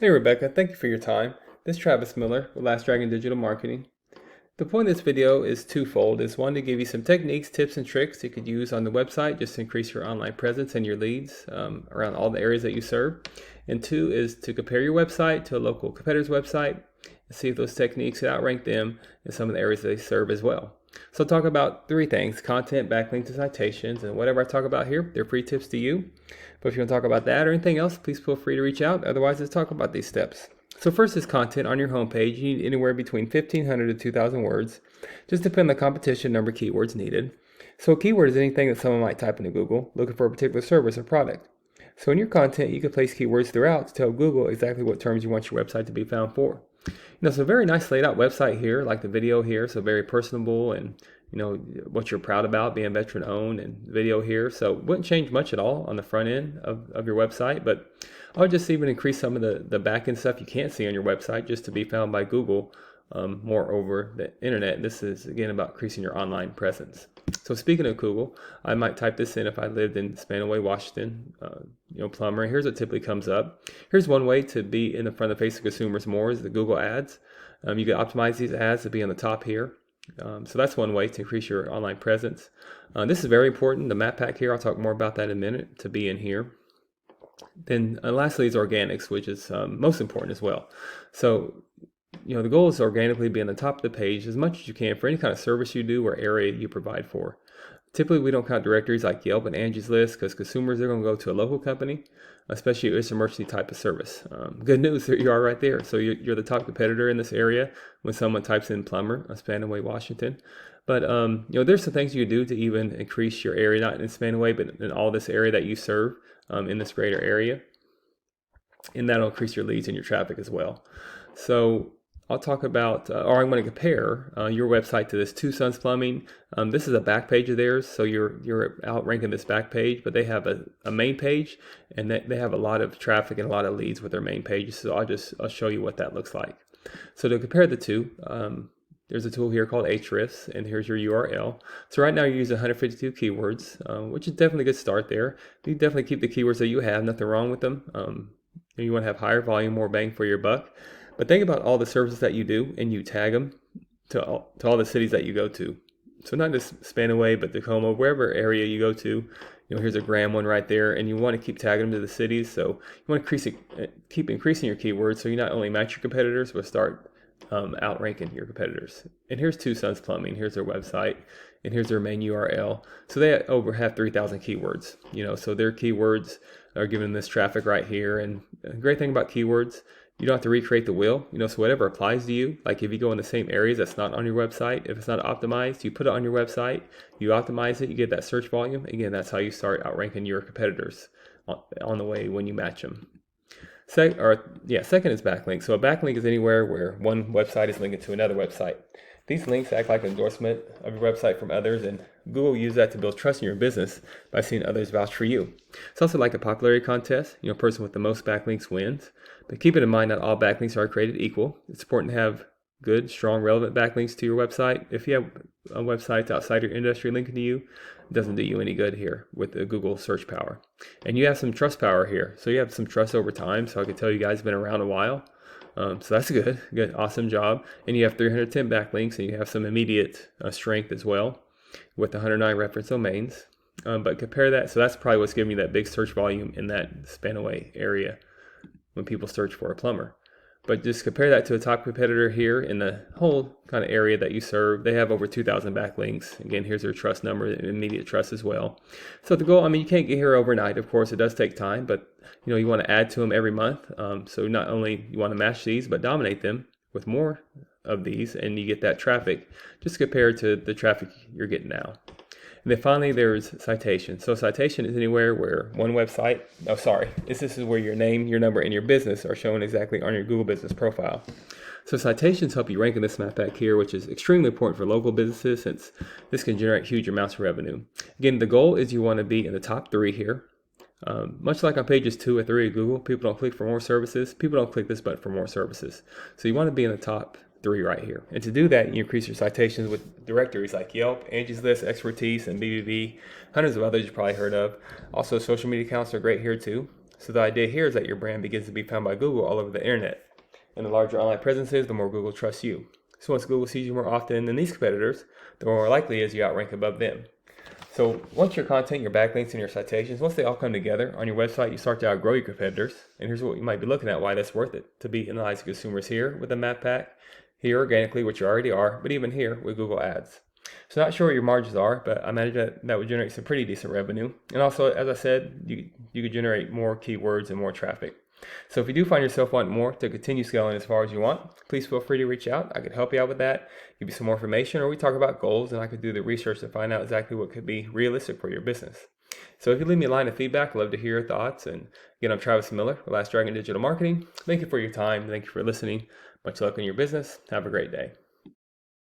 Hey Rebecca, thank you for your time. This is Travis Miller with Last Dragon Digital Marketing. The point of this video is twofold. It's one to give you some techniques, tips, and tricks you could use on the website just to increase your online presence and your leads around all the areas that you serve. And two is to compare your website to a local competitor's website and see if those techniques could outrank them in some of the areas they serve as well. So I'll talk about three things: content, backlinks, and citations. And whatever I talk about here, they're free tips to you. But if you want to talk about that or anything else, please feel free to reach out. Otherwise, let's talk about these steps. So first is content. On your homepage. You need anywhere between 1,500 to 2,000 words. Just depend on the competition number of keywords needed. So a keyword is anything that someone might type into Google looking for a particular service or product. So in your content, you can place keywords throughout to tell Google exactly what terms you want your website to be found for. It's a very nice laid out website here, like the video here, so very personable and what you're proud about, being veteran owned, and video here. So wouldn't change much at all on the front end of your website, but I would just even increase some of the back end stuff you can't see on your website just to be found by Google more over the internet. This is again about increasing your online presence. So speaking of Google, I might type this in if I lived in Spanaway, Washington, plumber. Here's what typically comes up. Here's one way to be in the front of the face of consumers more is the Google ads. You can optimize these ads to be on the top here. So that's one way to increase your online presence. This is very important. The map pack here, I'll talk more about that in a minute, to be in here. Then lastly is organics, which is most important as well. So the goal is to organically be on the top of the page as much as you can for any kind of service you do or area you provide for. Typically, we don't count directories like Yelp and Angie's List because consumers are going to go to a local company, especially if it's an emergency type of service. Good news, there you are right there. So you're the top competitor in this area when someone types in plumber, Spanaway, Washington. But there's some things you can do to even increase your area, not in Spanaway, but in all this area that you serve in this greater area. And that'll increase your leads and your traffic as well. So I'll talk about, or I'm going to compare your website to this Two Sons Plumbing. This is a back page of theirs, so you're outranking this back page, but they have a main page, and they have a lot of traffic and a lot of leads with their main pages. So I'll show you what that looks like. So to compare the two, there's a tool here called Ahrefs, and here's your URL. So right now you're using 152 keywords, which is definitely a good start there. You definitely keep the keywords that you have, nothing wrong with them. You want to have higher volume, more bang for your buck. But think about all the services that you do, and you tag them to all the cities that you go to. So not just Spanaway, but Tacoma, wherever area you go to. Here's a Graham one right there, and you want to keep tagging them to the cities. So you want to keep increasing your keywords, so you not only match your competitors, but start outranking your competitors. And here's Two Sons Plumbing. Here's their website, and here's their main URL. So they have 3,000 keywords. So their keywords are giving this traffic right here. And the great thing about keywords, you don't have to recreate the wheel, so whatever applies to you, like if you go in the same areas that's not on your website, if it's not optimized, you put it on your website, you optimize it, you get that search volume. Again, that's how you start outranking your competitors on the way when you match them. Second is backlink. So a backlink is anywhere where one website is linking to another website. These links act like an endorsement of your website from others, and Google uses that to build trust in your business by seeing others vouch for you. It's also like a popularity contest. Person with the most backlinks wins. But keep it in mind, not all backlinks are created equal. It's important to have good, strong, relevant backlinks to your website. If you have a website outside your industry linking to you, it doesn't do you any good here with the Google search power. And you have some trust power here. So you have some trust over time. So I can tell you guys have been around a while. So that's good, awesome job. And you have 310 backlinks, and you have some immediate strength as well with 109 reference domains. But compare that, so that's probably what's giving you that big search volume in that Spanaway area when people search for a plumber. But just compare that to a top competitor here in the whole kind of area that you serve. They have over 2,000 backlinks. Again, here's their trust number, immediate trust as well. So the goal, you can't get here overnight. Of course, it does take time, but you want to add to them every month. So not only you want to match these, but dominate them with more of these, and you get that traffic just compared to the traffic you're getting now. And then finally, there's citation. So citation is anywhere where one website, this is where your name, your number, and your business are shown exactly on your Google business profile. So citations help you rank in this map back here, which is extremely important for local businesses since this can generate huge amounts of revenue. Again, the goal is you want to be in the top 3 here. Much like on pages 2 or 3 of Google, people don't click for more services. People don't click this button for more services. So you want to be in the top 3 right here. And to do that, you increase your citations with directories like Yelp, Angie's List, Expertise, and BBB, hundreds of others you've probably heard of. Also, social media accounts are great here too. So the idea here is that your brand begins to be found by Google all over the internet. And the larger online presence is, the more Google trusts you. So once Google sees you more often than these competitors, the more likely it is you outrank above them. So once your content, your backlinks, and your citations, once they all come together on your website, you start to outgrow your competitors. And here's what you might be looking at, why that's worth it. To be analyzing consumers here with a map pack, here organically, which you already are, but even here with Google Ads. So not sure what your margins are, but I imagine that would generate some pretty decent revenue. And also, as I said, you could generate more keywords and more traffic. So if you do find yourself wanting more to continue scaling as far as you want, please feel free to reach out. I could help you out with that, give you some more information, or we talk about goals and I could do the research to find out exactly what could be realistic for your business. So if you leave me a line of feedback, I'd love to hear your thoughts. And again, I'm Travis Miller with Last Dragon Digital Marketing. Thank you for your time. Thank you for listening. Much luck in your business. Have a great day.